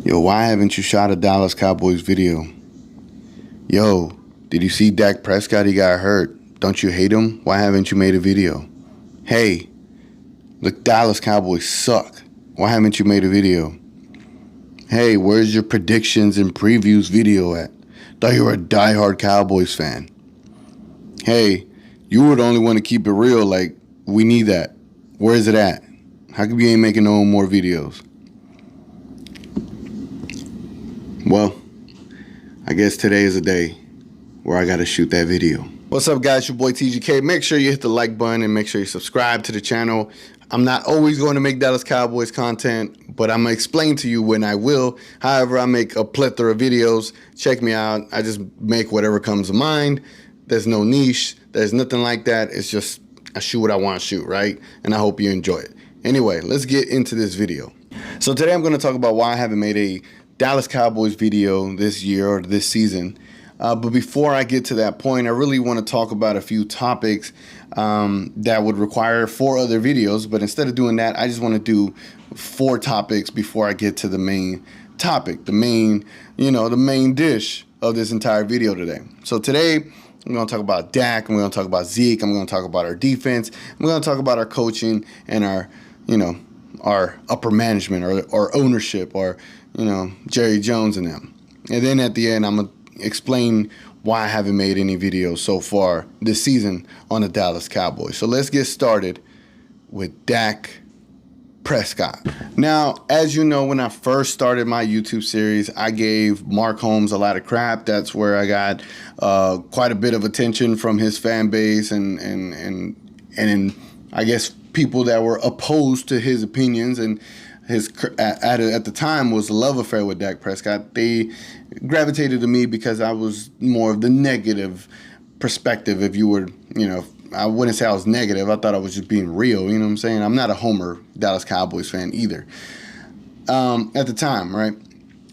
Yo, why haven't you shot a Dallas Cowboys video? Yo, did you see Dak Prescott? He got hurt. Don't you hate him? Why haven't you made a video? Hey, the Dallas Cowboys suck. Why haven't you made a video? Hey, where's your predictions and previews video at? Thought you were a diehard Cowboys fan. Hey, you were the only one to keep it real. Like, we need that. Where is it at? How come you ain't making no more videos? Well, I guess today is a day where I gotta shoot that video. What's up, guys? Your boy TGK. Make sure you hit the like button and make sure you subscribe to the channel. I'm not always going to make Dallas Cowboys content, but I'm gonna explain to you when I will. However, I make a plethora of videos. Check me out. I just make whatever comes to mind. There's no niche. There's nothing like that. It's just I shoot what I want to shoot, right? And I hope you enjoy it. Anyway, let's get into this video. So today I'm going to talk about why I haven't made a Dallas Cowboys video this year or this season. But before I get to that point, I really want to talk about a few topics that would require 4 other videos. But instead of doing that, I just want to do 4 topics before I get to the main topic, the main dish of this entire video today. So today, I'm going to talk about Dak, I'm going to talk about Zeke, I'm going to talk about our defense, I'm going to talk about our coaching and our upper management or ownership or, Jerry Jones and them. And then at the end, I'm going to explain why I haven't made any videos so far this season on the Dallas Cowboys. So let's get started with Dak Prescott. Now, as you know, when I first started my YouTube series, I gave Mark Holmes a lot of crap. That's where I got quite a bit of attention from his fan base and I guess people that were opposed to his opinions and his at the time was a love affair with Dak Prescott. They gravitated to me because I was more of the negative perspective. If you were, I wouldn't say I was negative. I thought I was just being real. You know what I'm saying? I'm not a homer Dallas Cowboys fan either. At the time, right?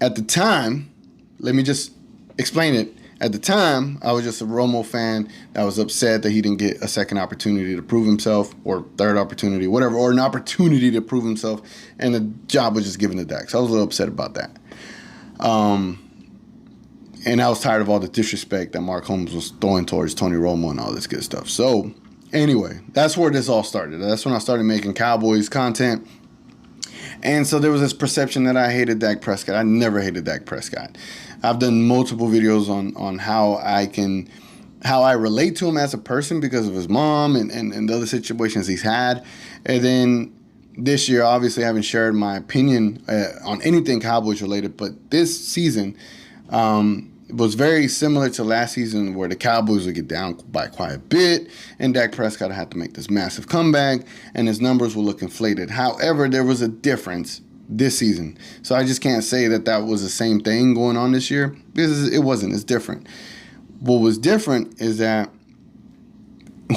At the time, let me just explain it. At the time, I was just a Romo fan that was upset that he didn't get a second opportunity to prove himself, or third opportunity, whatever, or an opportunity to prove himself, and the job was just given to Dak. So I was a little upset about that. And I was tired of all the disrespect that Mark Holmes was throwing towards Tony Romo and all this good stuff. So anyway, that's where this all started. That's when I started making Cowboys content. And so there was this perception that I hated Dak Prescott. I never hated Dak Prescott. I've done multiple videos on how I relate to him as a person because of his mom and the other situations he's had. And then this year, obviously, I haven't shared my opinion on anything Cowboys related, but this season was very similar to last season where the Cowboys would get down by quite a bit and Dak Prescott had to make this massive comeback and his numbers will look inflated. However, there was a difference this season. So I just can't say that was the same thing going on this year because it wasn't. It's different. What was different is that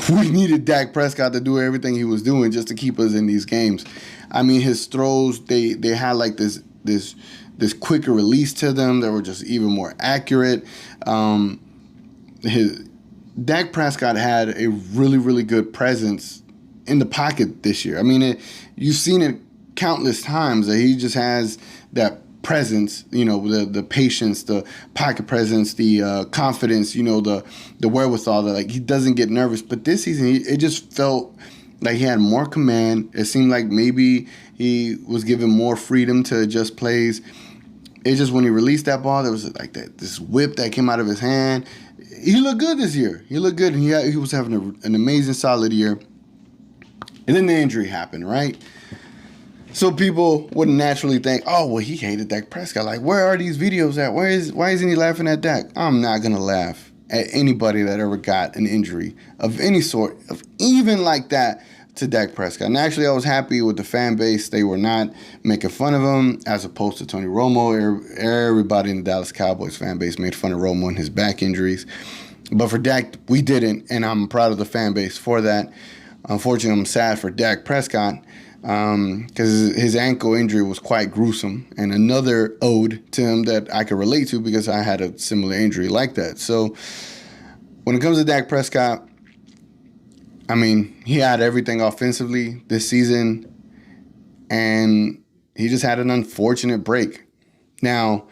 we needed Dak Prescott to do everything he was doing just to keep us in these games. I mean, his throws, they had like this quicker release to them that were just even more accurate. Dak Prescott had a really, really good presence in the pocket this year. I mean, you've seen it countless times that he just has that presence, the patience, the pocket presence, the confidence, the wherewithal that like he doesn't get nervous. But this season, it just felt like he had more command. It seemed like maybe he was given more freedom to adjust plays. It's just when he released that ball, there was like this whip that came out of his hand. He looked good this year. He looked good, and he was having an amazing, solid year. And then the injury happened, right? So people would naturally think, oh, well, he hated Dak Prescott. Like, where are these videos at? Why isn't he laughing at Dak? I'm not going to laugh at anybody that ever got an injury of any sort, of even like that, to Dak Prescott. And actually, I was happy with the fan base. They were not making fun of him as opposed to Tony Romo. Everybody in the Dallas Cowboys fan base made fun of Romo and his back injuries. But for Dak, we didn't, and I'm proud of the fan base for that. Unfortunately, I'm sad for Dak Prescott because his ankle injury was quite gruesome, and another ode to him that I could relate to because I had a similar injury like that. So when it comes to Dak Prescott, I mean, he had everything offensively this season, and he just had an unfortunate break. Now,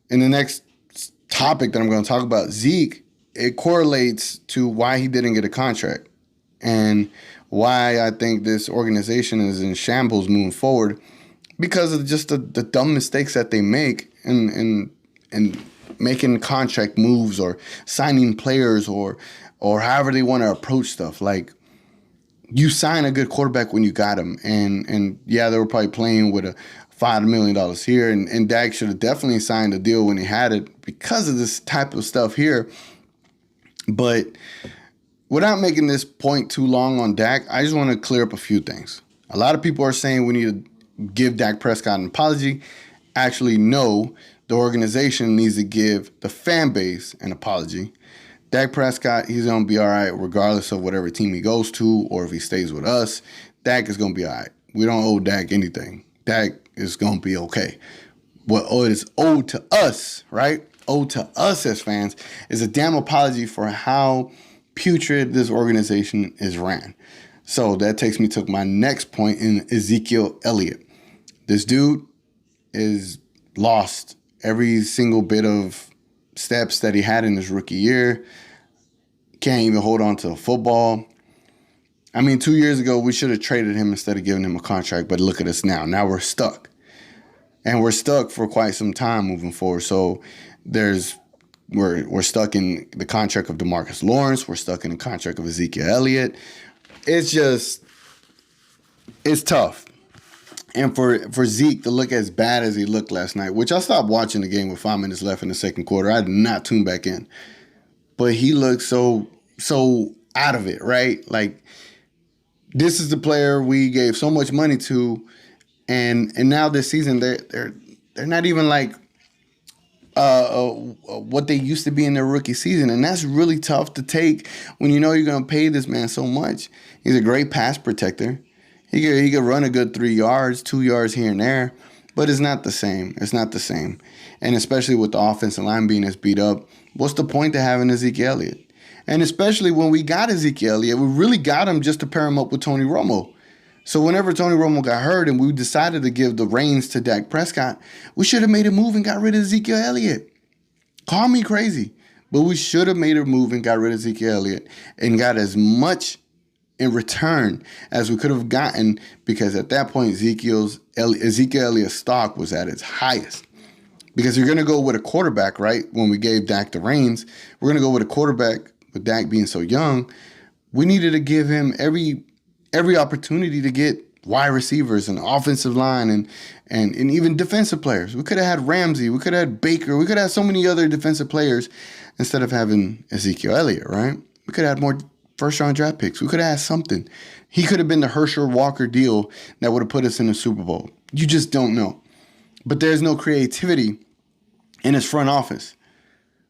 in the next topic that I'm going to talk about, Zeke, it correlates to why he didn't get a contract and why I think this organization is in shambles moving forward because of just the dumb mistakes that they make and making contract moves or signing players or however they want to approach stuff. Like, you sign a good quarterback when you got him. And yeah, they were probably playing with a $5 million here. And Dak should have definitely signed a deal when he had it because of this type of stuff here. But without making this point too long on Dak, I just want to clear up a few things. A lot of people are saying we need to give Dak Prescott an apology. Actually, no, the organization needs to give the fan base an apology. Dak Prescott, he's going to be all right regardless of whatever team he goes to or if he stays with us. Dak is going to be all right. We don't owe Dak anything. Dak is going to be okay. What is owed to us, right? Owed to us as fans is a damn apology for how putrid this organization is ran. So that takes me to my next point in Ezekiel Elliott. This dude is lost every single bit of steps that he had in his rookie year. Can't even hold on to a football. I mean, 2 years ago, we should have traded him instead of giving him a contract, but look at us now. Now we're stuck. And we're stuck for quite some time moving forward. So we're stuck in the contract of DeMarcus Lawrence. We're stuck in the contract of Ezekiel Elliott. It's tough. And for Zeke to look as bad as he looked last night, which I stopped watching the game with 5 minutes left in the second quarter. I did not tune back in. But he looked so out of it, right? Like, this is the player we gave so much money to, and now this season they're not even like what they used to be in their rookie season, and that's really tough to take when you know you're going to pay this man so much. He's a great pass protector. He could run a good 3 yards, 2 yards here and there, but it's not the same. It's not the same. And especially with the offensive line being as beat up, what's the point to having Ezekiel Elliott? And especially when we got Ezekiel Elliott, we really got him just to pair him up with Tony Romo. So whenever Tony Romo got hurt and we decided to give the reins to Dak Prescott, we should have made a move and got rid of Ezekiel Elliott. Call me crazy, but we should have made a move and got rid of Ezekiel Elliott and got as much in return as we could have gotten, because at that point Ezekiel Elliott's stock was at its highest. Because you're going to go with a quarterback, right? When we gave Dak the reins, we're going to go with a quarterback with Dak being so young. We needed to give him every opportunity to get wide receivers and offensive line and even defensive players. We could have had Ramsey. We could have had Baker. We could have had so many other defensive players instead of having Ezekiel Elliott, right? We could have had more first-round draft picks. We could have had something. He could have been the Herschel Walker deal that would have put us in the Super Bowl. You just don't know. But there's no creativity in his front office,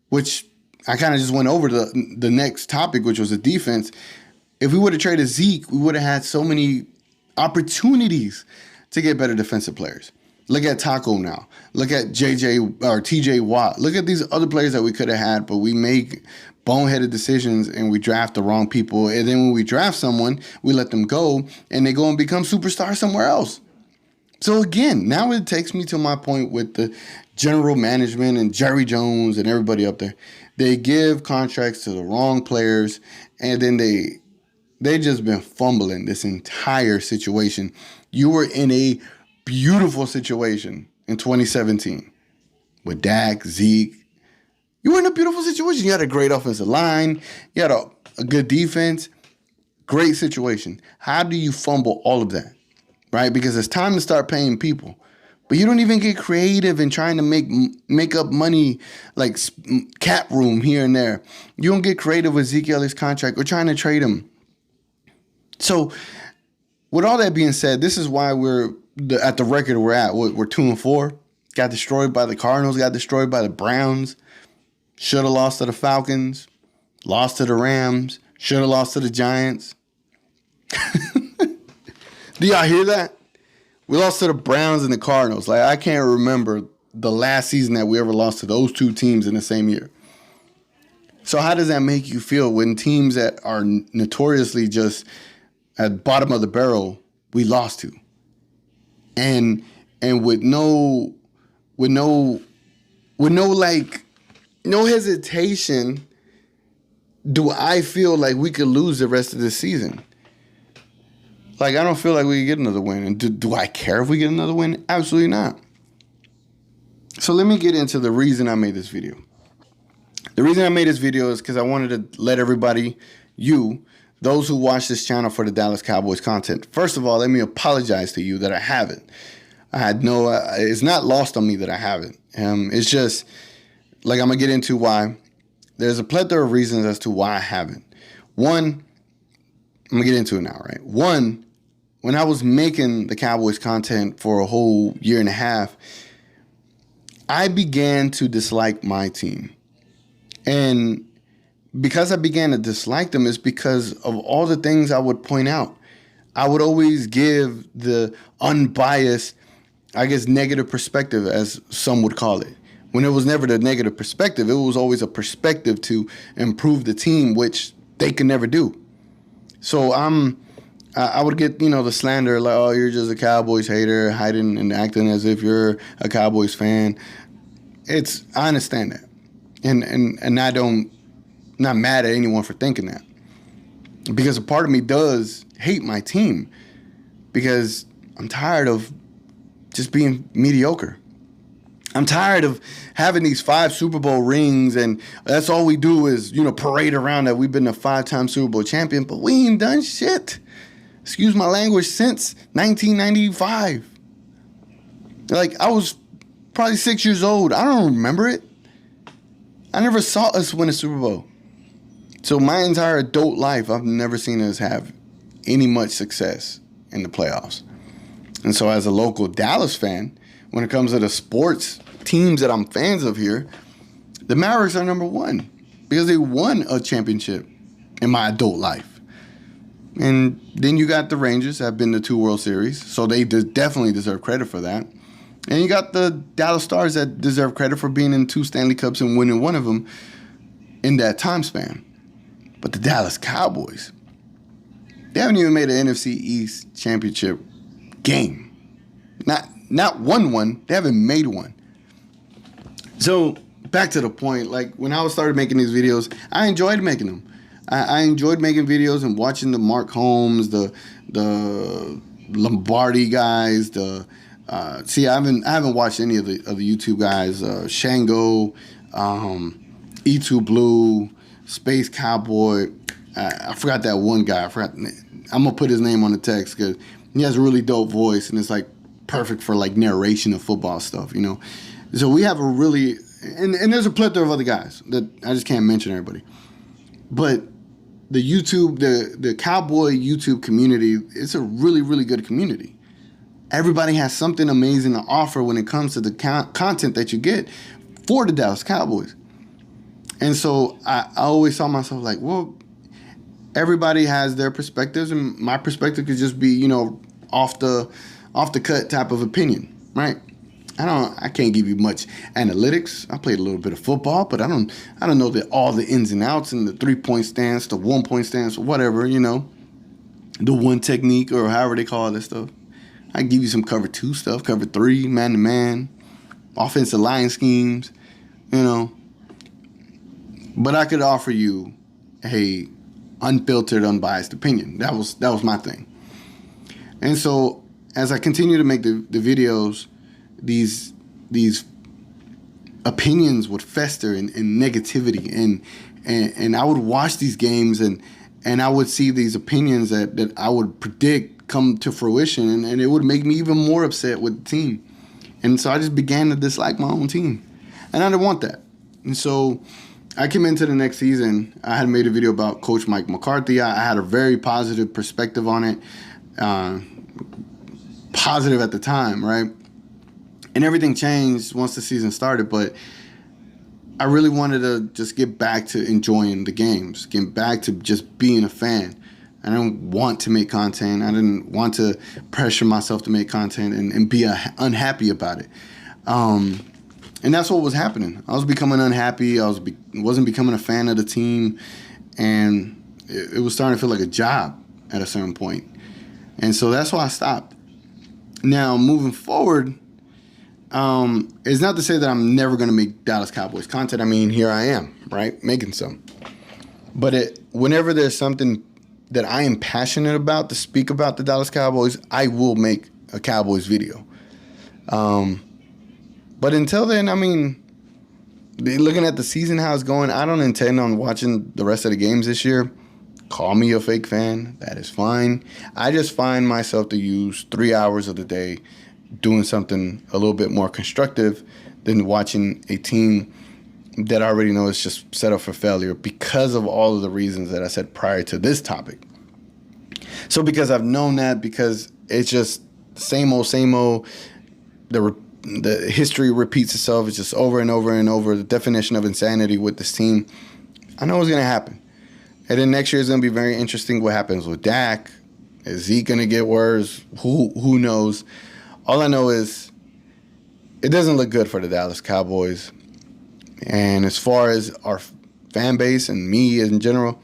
which I kind of just went over the next topic, which was the defense. If we would have traded Zeke, we would have had so many opportunities to get better defensive players. Look at Taco now. Look at TJ Watt. Look at these other players that we could have had, but we make boneheaded decisions and we draft the wrong people. And then when we draft someone, we let them go and they go and become superstars somewhere else. So again, now it takes me to my point with the general management and Jerry Jones and everybody up there. They give contracts to the wrong players, and then they just been fumbling this entire situation. You were in a beautiful situation in 2017 with Dak, Zeke. You were in a beautiful situation. You had a great offensive line. You had a good defense. Great situation. How do you fumble all of that? Right? Because it's time to start paying people. But you don't even get creative in trying to make up money like cap room here and there. You don't get creative with Ezekiel's contract or trying to trade him. So with all that being said, this is why we're at the record we're at. We're 2-4. Got destroyed by the Cardinals. Got destroyed by the Browns. Should have lost to the Falcons. Lost to the Rams. Should have lost to the Giants. Do y'all hear that? We lost to the Browns and the Cardinals. Like, I can't remember the last season that we ever lost to those two teams in the same year. So how does that make you feel when teams that are notoriously just at the bottom of the barrel we lost to? And with no with no like no hesitation do I feel like we could lose the rest of the season. Like, I don't feel like we could get another win. And do I care if we get another win? Absolutely not. So let me get into the reason I made this video. The reason I made this video is because I wanted to let everybody, those who watch this channel for the Dallas Cowboys content. First of all, let me apologize to you that I haven't. It's not lost on me that I haven't. It's just, like, I'm going to get into why. There's a plethora of reasons as to why I haven't. One, I'm going to get into it now, right? One, when I was making the Cowboys content for a whole year and a half, I began to dislike my team. And because I began to dislike them is because of all the things I would point out. I would always give the unbiased, I guess, negative perspective, as some would call it. When it was never the negative perspective, it was always a perspective to improve the team, which they could never do. So I would get, the slander, like, oh, you're just a Cowboys hater, hiding and acting as if you're a Cowboys fan. I understand that. And I don't, not mad at anyone for thinking that. Because a part of me does hate my team. Because I'm tired of just being mediocre. I'm tired of having these 5 Super Bowl rings, and that's all we do is, parade around that we've been a 5-time Super Bowl champion, but we ain't done shit. Excuse my language, since 1995. Like, I was probably 6 years old. I don't remember it. I never saw us win a Super Bowl. So my entire adult life, I've never seen us have any much success in the playoffs. And so as a local Dallas fan, when it comes to the sports teams that I'm fans of here, the Mavericks are number one because they won a championship in my adult life. And then you got the Rangers that have been to 2 World Series, so they definitely deserve credit for that. And you got the Dallas Stars that deserve credit for being in 2 Stanley Cups and winning one of them in that time span. But the Dallas Cowboys, they haven't even made an NFC East championship game. Not won one, they haven't made one. So back to the point, like when I started making these videos, I enjoyed making them. I enjoyed making videos and watching the Mark Holmes, the Lombardi guys, I haven't watched any of the YouTube guys, Shango, E2 Blue, Space Cowboy. I forgot that one guy. I'm gonna put his name on the text because he has a really dope voice and it's like perfect for like narration of football stuff, So we have a really, and there's a plethora of other guys that I just can't mention everybody. But the the Cowboy YouTube community, it's a really, really good community. Everybody has something amazing to offer when it comes to the content that you get for the Dallas Cowboys. And so I always saw myself like, well, everybody has their perspectives, and my perspective could just be, off the cut type of opinion, right? I can't give you much analytics. I played a little bit of football, but I don't know all the ins and outs and the 3-point stance, the 1-point stance, or whatever, the one technique or however they call this stuff. I give you some cover 2 stuff, cover 3, man to man, offensive line schemes, But I could offer you a unfiltered, unbiased opinion. That was my thing. And so as I continue to make the videos, these opinions would fester in negativity, and I would watch these games and I would see these opinions that I would predict come to fruition, and it would make me even more upset with the team. And so I just began to dislike my own team, and I didn't want that. And so I came into the next season. I had made a video about Coach Mike McCarthy. I had a very positive perspective on it. Positive at the time, right? And everything changed once the season started, but I really wanted to just get back to enjoying the games, get back to just being a fan. I didn't want to make content. I didn't want to pressure myself to make content and be unhappy about it. And that's what was happening. I was becoming unhappy. I wasn't becoming a fan of the team, and it was starting to feel like a job at a certain point. And so that's why I stopped. Now, moving forward, it's not to say that I'm never going to make Dallas Cowboys content. I mean, here I am, right, making some. But whenever there's something that I am passionate about to speak about the Dallas Cowboys, I will make a Cowboys video. But until then, I mean, looking at the season, how it's going, I don't intend on watching the rest of the games this year. Call me a fake fan. That is fine. I just find myself to use 3 hours of the day doing something a little bit more constructive than watching a team that I already know is just set up for failure because of all of the reasons that I said prior to this topic. So because I've known that, because it's just same old, the history repeats itself. It's just over and over and over. The definition of insanity with this team, I know it's going to happen. And then next year is going to be very interesting what happens with Dak. Is Zeke going to get worse? Who knows? All I know is it doesn't look good for the Dallas Cowboys. And as far as our fan base and me in general,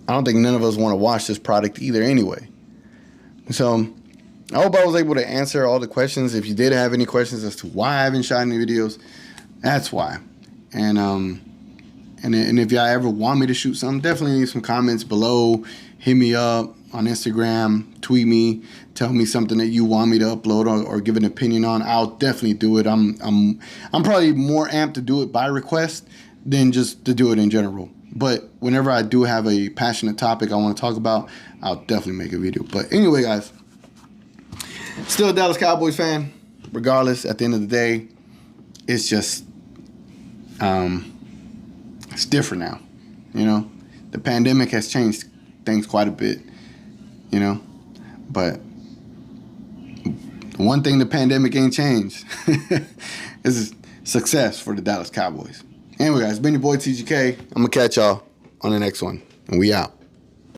I don't think none of us want to watch this product either anyway. So I hope I was able to answer all the questions. If you did have any questions as to why I haven't shot any videos, that's why. And if y'all ever want me to shoot something, definitely leave some comments below. Hit me up on Instagram, tweet me, tell me something that you want me to upload or give an opinion on. I'll definitely do it. I'm probably more amped to do it by request than just to do it in general. But whenever I do have a passionate topic I want to talk about, I'll definitely make a video. But anyway, guys, still a Dallas Cowboys fan. Regardless, at the end of the day, it's just it's different now. You know, the pandemic has changed things quite a bit. You know, but one thing the pandemic ain't changed is success for the Dallas Cowboys. Anyway, guys, it's been your boy TGK. I'm going to catch y'all on the next one. And we out.